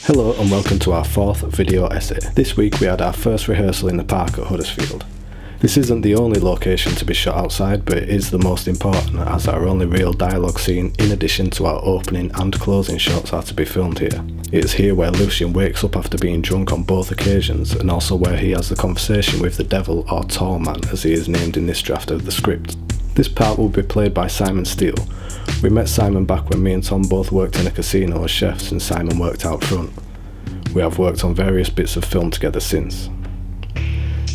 Hello and welcome to our fourth video essay. This week we had our first rehearsal in the park at Huddersfield. This isn't the only location to be shot outside, but it is the most important as our only real dialogue scene in addition to our opening and closing shots are to be filmed here. It is here where Lucian wakes up after being drunk on both occasions and also where he has the conversation with the devil, or Tall Man as he is named in this draft of the script. This part will be played by Simon Steele. We met Simon back when me and Tom both worked in a casino as chefs and Simon worked out front. We have worked on various bits of film together since.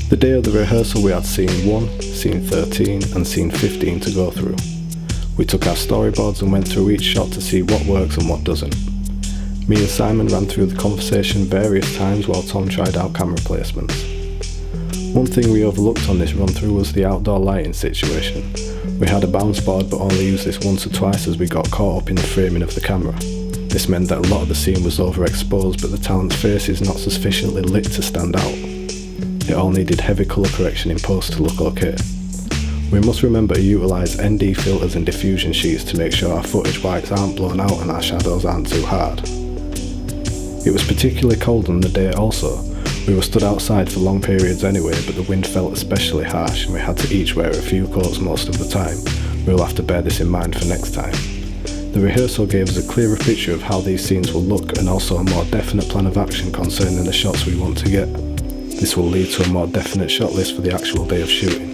The day of the rehearsal we had scene 1, scene 13 and scene 15 to go through. We took our storyboards and went through each shot to see what works and what doesn't. Me and Simon ran through the conversation various times while Tom tried out camera placements. One thing we overlooked on this run through was the outdoor lighting situation. We had a bounce board but only used this once or twice as we got caught up in the framing of the camera. This meant that a lot of the scene was overexposed but the talent's faces not sufficiently lit to stand out. It all needed heavy colour correction in post to look okay. We must remember to utilise ND filters and diffusion sheets to make sure our footage whites aren't blown out and our shadows aren't too hard. It was particularly cold on the day also. We were stood outside for long periods anyway, but the wind felt especially harsh and we had to each wear a few coats most of the time. We'll have to bear this in mind for next time. The rehearsal gave us a clearer picture of how these scenes will look and also a more definite plan of action concerning the shots we want to get. This will lead to a more definite shot list for the actual day of shooting.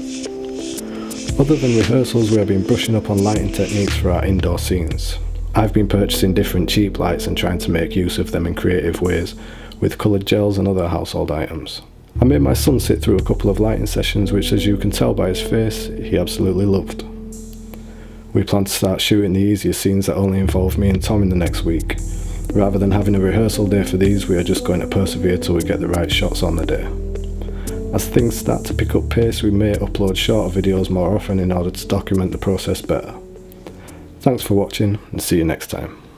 Other than rehearsals, we have been brushing up on lighting techniques for our indoor scenes. I've been purchasing different cheap lights and trying to make use of them in creative ways, with coloured gels and other household items. I made my son sit through a couple of lighting sessions which, as you can tell by his face, he absolutely loved. We plan to start shooting the easier scenes that only involve me and Tom in the next week. Rather than having a rehearsal day for these, we are just going to persevere till we get the right shots on the day. As things start to pick up pace, we may upload shorter videos more often in order to document the process better. Thanks for watching and see you next time.